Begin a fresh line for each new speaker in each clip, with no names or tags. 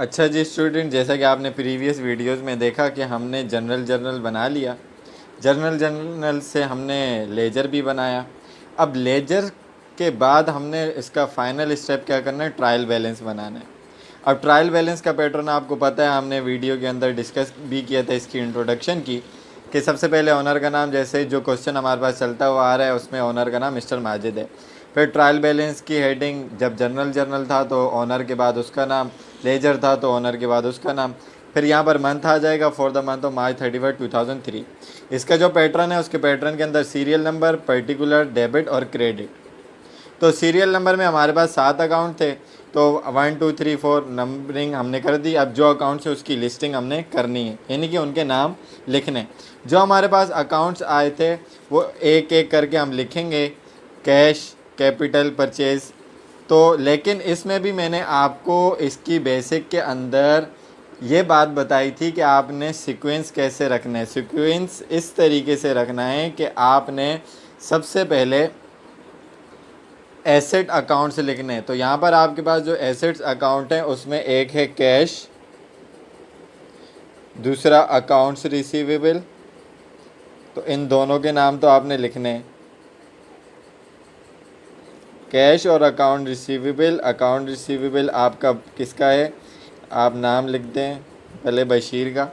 अच्छा जी स्टूडेंट, जैसा कि आपने प्रीवियस वीडियोस में देखा कि हमने जर्नल बना लिया। जर्नल से हमने लेजर भी बनाया। अब लेजर के बाद हमने इसका फाइनल स्टेप क्या करना है, ट्रायल बैलेंस बनाना है। अब ट्रायल बैलेंस का पैटर्न आपको पता है, हमने वीडियो के अंदर डिस्कस भी किया था इसकी इंट्रोडक्शन की, कि सबसे पहले ओनर का नाम, जैसे जो क्वेश्चन हमारे पास चलता हुआ आ रहा है उसमें ओनर का नाम मिस्टर माजिद है। फिर ट्रायल बैलेंस की हेडिंग, जब जर्नल था तो ओनर के बाद उसका नाम, लेजर था तो ओनर के बाद उसका नाम। फिर यहाँ पर मंथ आ जाएगा, for the month of March 31 2003। इसका जो पैटर्न है उसके पैटर्न के अंदर सीरियल नंबर, पर्टिकुलर, डेबिट और क्रेडिट। तो सीरियल नंबर में हमारे पास 7 अकाउंट थे, तो 1 2 3 4 नंबरिंग हमने कर दी। अब जो अकाउंट्स है उसकी लिस्टिंग हमने करनी है, यानी कि उनके नाम लिखने। जो हमारे पास अकाउंट्स आए थे वो एक एक करके हम लिखेंगे, कैश, कैपिटल, परचेज। तो लेकिन इसमें भी मैंने आपको इसकी बेसिक के अंदर ये बात बताई थी कि आपने सीक्वेंस कैसे रखना है। सीक्वेंस इस तरीके से रखना है कि आपने सबसे पहले एसेट अकाउंट से लिखने हैं। तो यहाँ पर आपके पास जो एसेट्स अकाउंट है उसमें एक है कैश, दूसरा अकाउंट्स रिसीवेबल। तो इन दोनों के नाम तो आपने लिखने हैं, कैश और अकाउंट रिसीवेबल। अकाउंट रिसीवेबल आपका किसका है, आप नाम लिख दें पहले बशीर का।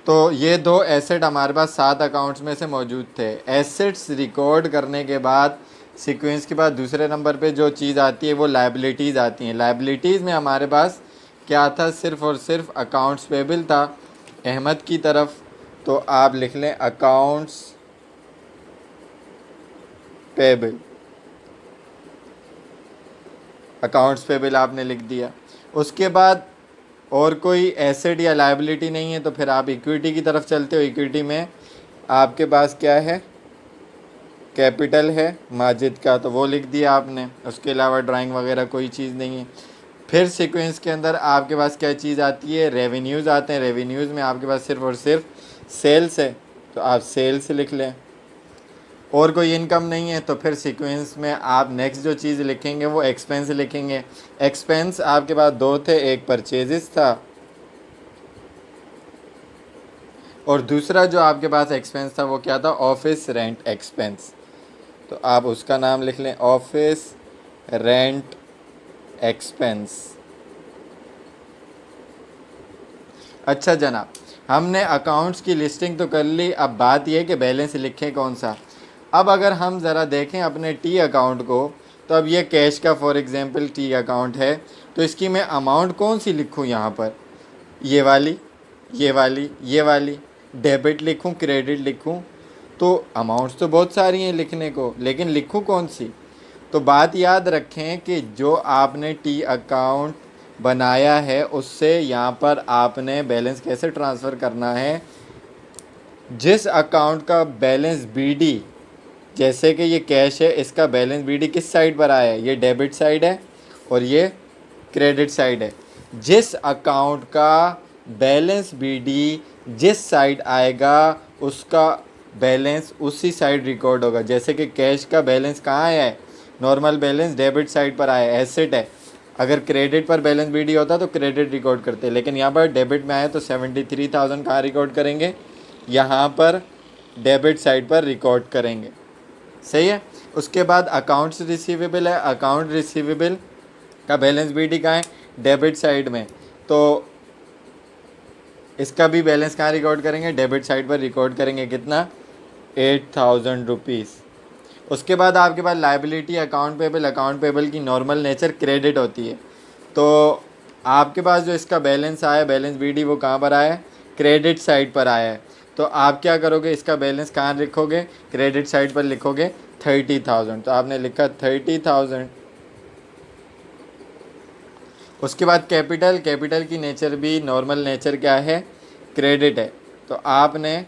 तो ये दो एसेट हमारे पास 7 अकाउंट्स में से मौजूद थे। एसेट्स रिकॉर्ड करने के बाद सीक्वेंस के बाद दूसरे नंबर पे जो चीज़ आती है वो लायबिलिटीज़ आती हैं। लायबिलिटीज़ में हमारे पास क्या था, सिर्फ़ और सिर्फ अकाउंट्स पेबल था अहमद की तरफ। तो आप लिख लें अकाउंट्स पेबल। अकाउंट्स पेबल आपने लिख दिया। उसके बाद और कोई एसेट या लायबिलिटी नहीं है तो फिर आप इक्विटी की तरफ चलते हो। इक्विटी में आपके पास क्या है, कैपिटल है माजिद का, तो वो लिख दिया आपने। उसके अलावा ड्राइंग वगैरह कोई चीज़ नहीं है। फिर सीक्वेंस के अंदर आपके पास क्या चीज़ आती है, रेवेन्यूज़ आते हैं। रेवेन्यूज़ में आपके पास सिर्फ और सिर्फ सेल्स है, तो आप सेल्स लिख लें। और कोई इनकम नहीं है तो फिर सीक्वेंस में आप नेक्स्ट जो चीज़ लिखेंगे वो एक्सपेंस लिखेंगे। एक्सपेंस आपके पास दो थे, एक परचेजेस था और दूसरा जो आपके पास एक्सपेंस था वो क्या था, ऑफिस रेंट एक्सपेंस। तो आप उसका नाम लिख लें, ऑफिस रेंट एक्सपेंस। अच्छा जनाब, हमने अकाउंट्स की लिस्टिंग तो कर ली, अब बात यह कि बैलेंस लिखें कौन सा। अब अगर हम ज़रा देखें अपने टी अकाउंट को, तो अब ये कैश का फॉर एग्ज़ाम्पल टी अकाउंट है, तो इसकी मैं अमाउंट कौन सी लिखूँ यहाँ पर, ये वाली, ये वाली, ये वाली। डेबिट लिखूँ, क्रेडिट लिखूँ? तो अमाउंट्स तो बहुत सारी हैं लिखने को, लेकिन लिखूँ कौन सी। तो बात याद रखें कि जो आपने टी अकाउंट बनाया है उससे यहाँ पर आपने बैलेंस कैसे ट्रांसफ़र करना है। जिस अकाउंट का बैलेंस बीडी, जैसे कि ये कैश है, इसका बैलेंस बीडी किस साइड पर आया है, ये डेबिट साइड है और ये क्रेडिट साइड है। जिस अकाउंट का बैलेंस बीडी जिस साइड आएगा उसका बैलेंस उसी साइड रिकॉर्ड होगा। जैसे कि कैश का बैलेंस कहाँ आया है, नॉर्मल बैलेंस डेबिट साइड पर आया है, एसेट है। अगर क्रेडिट पर बैलेंस बीडी होता तो क्रेडिट रिकॉर्ड करते, लेकिन यहाँ पर डेबिट में आया तो 73,000 कहाँ रिकॉर्ड करेंगे, यहाँ पर डेबिट साइड पर रिकॉर्ड करेंगे। सही है। उसके बाद अकाउंट्स रिसीवेबल है, अकाउंट रिसीवेबल का बैलेंस बीडी कहाँ है, डेबिट साइड में। तो इसका भी बैलेंस कहाँ रिकॉर्ड करेंगे, डेबिट साइड पर रिकॉर्ड करेंगे। कितना, 8,000 रुपीज़। उसके बाद आपके पास liability account payable. Account payable की नॉर्मल नेचर क्रेडिट होती है। तो आपके पास जो इसका बैलेंस आया, बैलेंस बीडी, वो कहाँ पर आया है, क्रेडिट साइड पर आया है। तो आप क्या करोगे, इसका बैलेंस कहाँ लिखोगे, क्रेडिट साइड पर लिखोगे 30,000। तो आपने लिखा 30,000। उसके बाद कैपिटल, कैपिटल की नेचर भी नॉर्मल नेचर क्या है, क्रेडिट है। तो आपने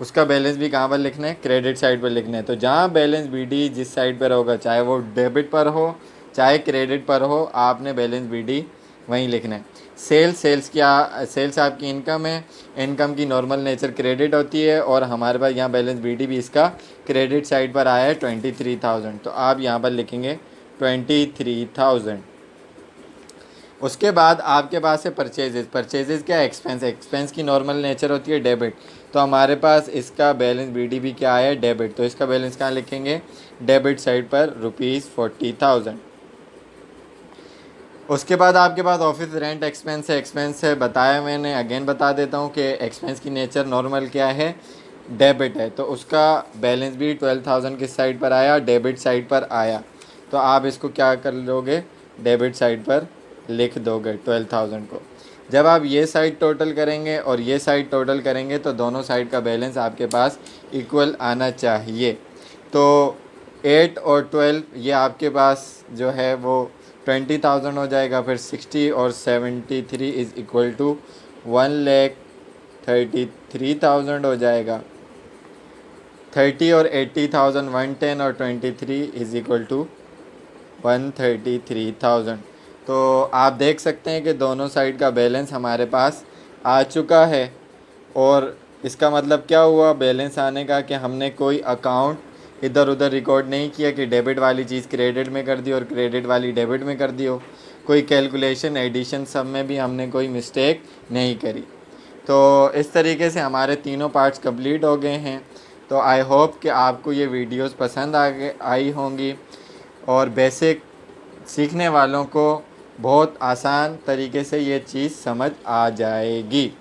उसका बैलेंस भी कहाँ पर लिखना है, क्रेडिट साइड पर लिखना है। तो जहाँ बैलेंस बीडी जिस साइड पर होगा, चाहे वो डेबिट पर हो चाहे क्रेडिट पर हो, आपने बैलेंस बीडी वहीं लिखना है। सेल्स, सेल्स क्या, सेल्स आपकी इनकम है, इनकम की नॉर्मल नेचर क्रेडिट होती है और हमारे पास यहाँ बैलेंस बीडी भी इसका क्रेडिट साइड पर आया है 23,000। तो आप यहाँ पर लिखेंगे 23,000। उसके बाद आपके पास है परचेजेस। परचेजेस क्या है? एक्सपेंस। एक्सपेंस की नॉर्मल नेचर होती है डेबिट। तो हमारे पास इसका बैलेंस बीडीबी क्या है? डेबिट। तो इसका बैलेंस कहाँ लिखेंगे? डेबिट साइड पर ₹40,000। उसके बाद आपके पास ऑफिस रेंट एक्सपेंस है। एक्सपेंस है बताया मैंने, अगेन बता देता हूँ कि एक्सपेंस की नेचर नॉर्मल क्या है? डेबिट है। तो उसका बैलेंस भी 12,000 किस साइड पर आया? डेबिट साइड पर आया। तो आप इसको क्या कर लोगे? डेबिट साइड पर लिख दोगे 12,000 को। जब आप ये साइड टोटल करेंगे और ये साइड टोटल करेंगे तो दोनों साइड का बैलेंस आपके पास इक्वल आना चाहिए। तो 8 और 12 ये आपके पास जो है वो 20,000 हो जाएगा। फिर 60 और 73 इज़ इक्वल टू 1,33,000 हो जाएगा। 30 और 80,000 110 और 23 इज़ इक्वल टू 133,000। तो आप देख सकते हैं कि दोनों साइड का बैलेंस हमारे पास आ चुका है। और इसका मतलब क्या हुआ बैलेंस आने का? कि हमने कोई अकाउंट इधर उधर रिकॉर्ड नहीं किया कि डेबिट वाली चीज़ क्रेडिट में कर दी और क्रेडिट वाली डेबिट में कर दी हो। कोई कैलकुलेशन एडिशन सब में भी हमने कोई मिस्टेक नहीं करी। तो इस तरीके से हमारे तीनों पार्ट्स कंप्लीट हो गए हैं। तो आई होप कि आपको ये वीडियोस पसंद आई होंगी और बेसिक सीखने वालों को बहुत आसान तरीके से ये चीज़ समझ आ जाएगी।